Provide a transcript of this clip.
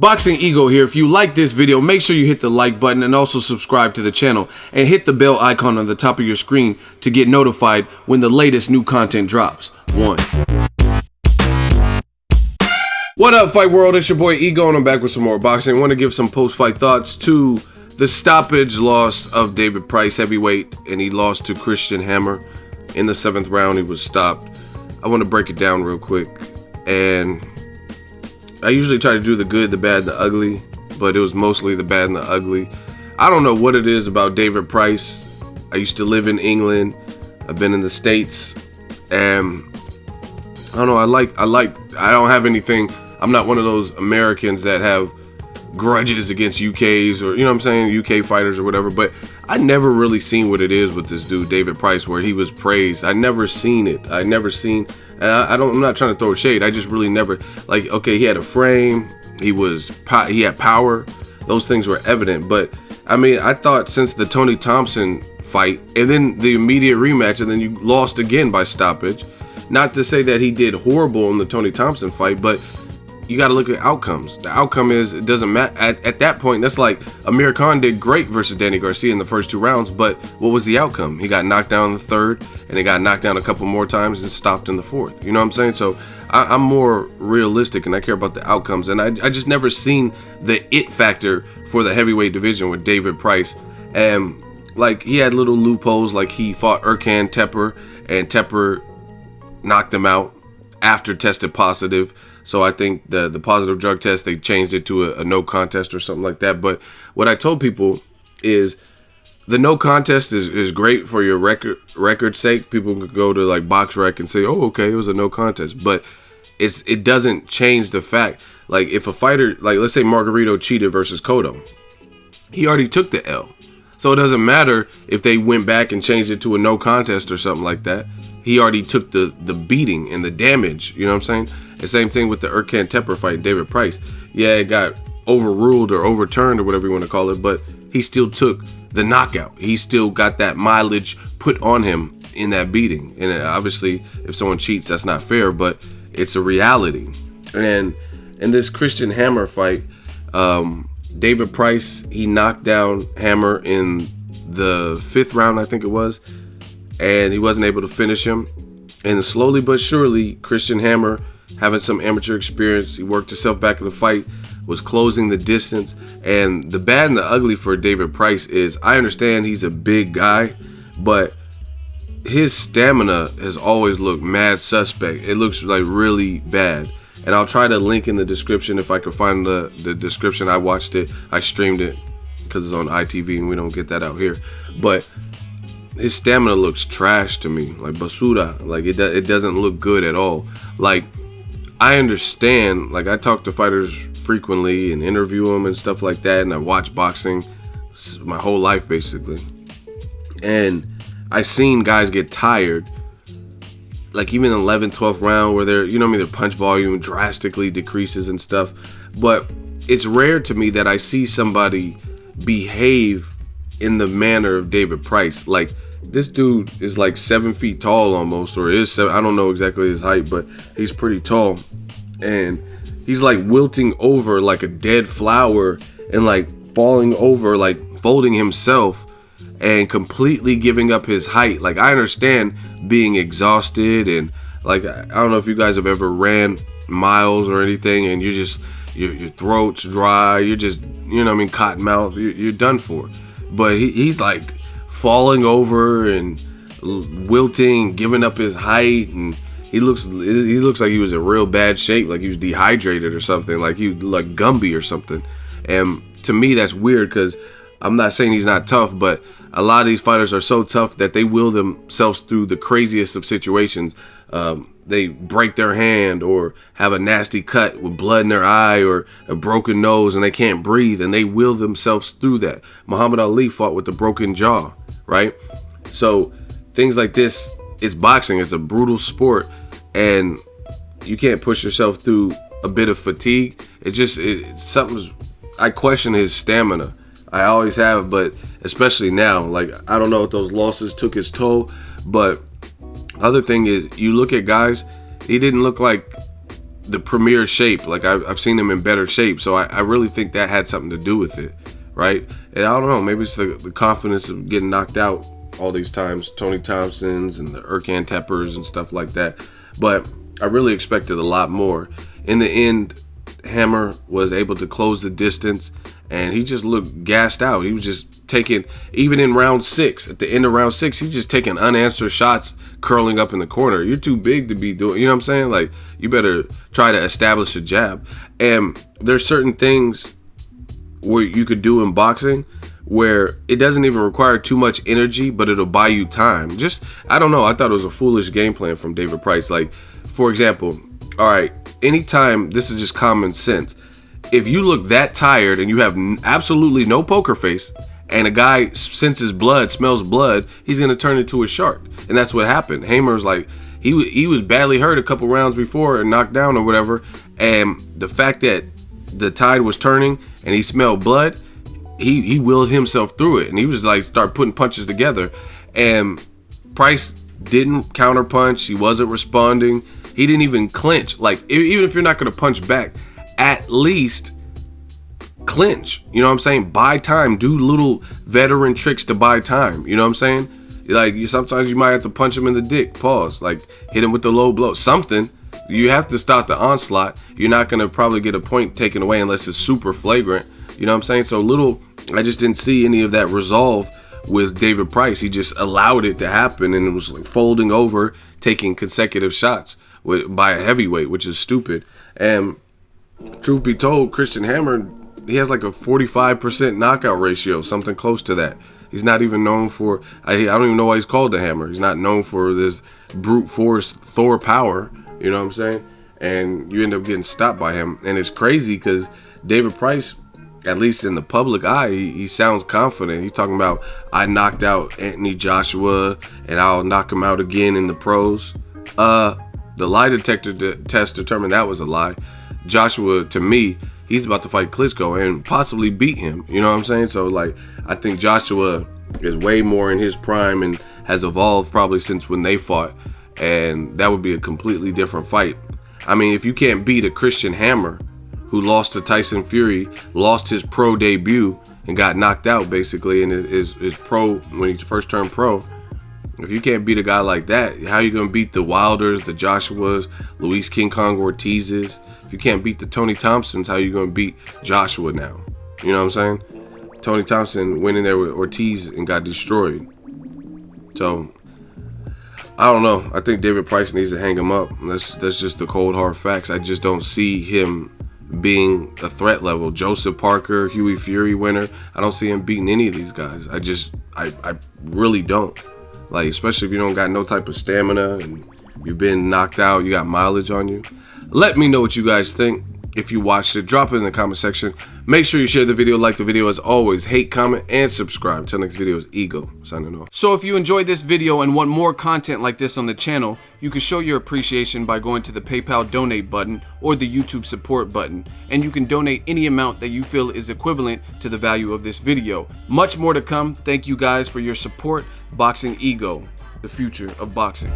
Boxingego here. If you like this video, make sure you hit the like button and also subscribe to the channel and hit the bell icon on the top of your screen to get notified when the latest new content drops. What up, fight world? It's your boy Ego and I'm back with some more boxing. I want to give some post-fight thoughts to the stoppage loss of David Price, heavyweight, and he lost to Christian Hammer in the 7th round. He was stopped. I want to break it down real quick, and I usually try to do the good, the bad, and the ugly, but it was mostly the bad and the ugly. I don't know what it is about David Price. I used to live in England. I've been in the States, and I don't know. I don't have anything. I'm not one of those Americans that have grudges against UKs or, you know what I'm saying, UK fighters or whatever, but I never really seen what it is with this dude, David Price, where he was praised. I never seen it. I'm not trying to throw shade. I just really never, like, okay, he had a frame, he had power, those things were evident, but I mean, I thought since the Tony Thompson fight and then the immediate rematch and then you lost again by stoppage, not to say that he did horrible in the Tony Thompson fight, but you got to look at outcomes. The outcome is, it doesn't matter. At that point, that's like Amir Khan did great versus Danny Garcia in the first 2 rounds, but what was the outcome? He got knocked down in the 3rd, and he got knocked down a couple more times and stopped in the 4th. You know what I'm saying? So I'm more realistic, and I care about the outcomes. And I just never seen the it factor for the heavyweight division with David Price. And like, he had little loopholes, like he fought Erkan Tepper, and Tepper knocked him out after tested positive. So I think the positive drug test, they changed it to a no contest or something like that. But what I told people is the no contest is great for your record's sake. People could go to like BoxRec and say, oh, okay, it was a no contest. But it doesn't change the fact. Like, if a fighter, like let's say Margarito cheated versus Cotto, he already took the L. So it doesn't matter if they went back and changed it to a no contest or something like that. He already took the beating and the damage, you know what I'm saying? The same thing with the Erkan Tepper fight, David Price. Yeah, it got overruled or overturned or whatever you want to call it, but he still took the knockout. He still got that mileage put on him in that beating. And obviously, if someone cheats, that's not fair, but it's a reality. And in this Christian Hammer fight, David Price, he knocked down Hammer in the 5th round, I think it was, and he wasn't able to finish him. And slowly but surely, Christian Hammer, having some amateur experience, he worked himself back in the fight, was closing the distance. And the bad and the ugly for David Price is, I understand he's a big guy, but his stamina has always looked mad suspect. It looks like really bad. And I'll try to link in the description if I can find the description. I watched it, I streamed it because it's on ITV and we don't get that out here. But his stamina looks trash to me, like basura. Like it doesn't look good at all. Like, I understand, like I talk to fighters frequently and interview them and stuff like that, and I watch boxing my whole life basically. And I've seen guys get tired, like even in 11th, 12th round, where they're, you know what I mean, their punch volume drastically decreases and stuff. But it's rare to me that I see somebody behave in the manner of David Price. Like, this dude is like 7 feet tall almost, or is 7, I don't know exactly his height, but he's pretty tall. And he's like wilting over like a dead flower and like falling over, like folding himself and completely giving up his height. Like, I understand being exhausted, and like, I don't know if you guys have ever ran miles or anything and you just, your throat's dry, you're just, you know what I mean, cotton mouth, you're done for. But he's like falling over and wilting, giving up his height, and he looks like he was in real bad shape, like he was dehydrated or something, like he was like Gumby or something. And to me, that's weird, because I'm not saying he's not tough, but a lot of these fighters are so tough that they will themselves through the craziest of situations. They break their hand or have a nasty cut with blood in their eye or a broken nose and they can't breathe, and they will themselves through that. Muhammad Ali fought with a broken jaw, right? So things like this, it's boxing, it's a brutal sport, and you can't push yourself through a bit of fatigue. I question his stamina. I always have, but especially now, like, I don't know if those losses took his toll, but other thing is, you look at guys, he didn't look like the premier shape. Like I've seen him in better shape, so I really think that had something to do with it, right? And I don't know, maybe it's the confidence of getting knocked out all these times, Tony Thompsons and the Erkan Teppers and stuff like that. But I really expected a lot more. In the end, Hammer was able to close the distance, and he just looked gassed out. He was just taking, even in round 6, at the end of round 6, he's just taking unanswered shots, curling up in the corner. You're too big to be doing, you know what I'm saying? Like, you better try to establish a jab. And there's certain things where you could do in boxing where it doesn't even require too much energy, but it'll buy you time. Just, I don't know, I thought it was a foolish game plan from David Price. Like, for example, all right, anytime, this is just common sense, if you look that tired and you have absolutely no poker face, and a guy senses blood, smells blood, he's going to turn into a shark. And that's what happened. Hammer's like, he was badly hurt a couple rounds before and knocked down or whatever, and the fact that the tide was turning and he smelled blood, he willed himself through it, and he was like, start putting punches together. And Price didn't counterpunch. He wasn't responding. He didn't even clinch. Like, even if you're not going to punch back, at least clinch. You know what I'm saying? Buy time. Do little veteran tricks to buy time. You know what I'm saying? Like, sometimes you might have to punch him in the dick. Pause. Like, hit him with the low blow. Something. You have to stop the onslaught. You're not going to probably get a point taken away unless it's super flagrant. You know what I'm saying? So I just didn't see any of that resolve with David Price. He just allowed it to happen, and it was like folding over, taking consecutive shots by a heavyweight, which is stupid. And truth be told, Christian Hammer, he has like a 45% knockout ratio, something close to that. He's not even known for, I don't even know why he's called the Hammer. He's not known for this brute force Thor power, you know what I'm saying? And you end up getting stopped by him. And it's crazy because David Price, at least in the public eye, he sounds confident. He's talking about, I knocked out Anthony Joshua and I'll knock him out again in the pros. The lie detector test determined that was a lie. Joshua, to me, he's about to fight Klitschko and possibly beat him. You know what I'm saying? So, like, I think Joshua is way more in his prime and has evolved probably since when they fought. And that would be a completely different fight. I mean, if you can't beat a Christian Hammer who lost to Tyson Fury, lost his pro debut and got knocked out basically in his pro, when he first turned pro. If you can't beat a guy like that, how are you going to beat the Wilders, the Joshuas, Luis King Kong Ortizes? If you can't beat the Tony Thompsons, how are you going to beat Joshua now? You know what I'm saying? Tony Thompson went in there with Ortiz and got destroyed. So, I don't know. I think David Price needs to hang him up. That's just the cold hard facts. I just don't see him being a threat level. Joseph Parker, Huey Fury winner. I don't see him beating any of these guys. I really don't. Like, especially if you don't got no type of stamina and you've been knocked out, you got mileage on you. Let me know what you guys think. If you watched it, drop it in the comment section. Make sure you share the video, like the video. As always, hate, comment, and subscribe. Till next video is Ego, signing off. So if you enjoyed this video and want more content like this on the channel, you can show your appreciation by going to the PayPal donate button or the YouTube support button. And you can donate any amount that you feel is equivalent to the value of this video. Much more to come. Thank you guys for your support. Boxingego, the future of boxing.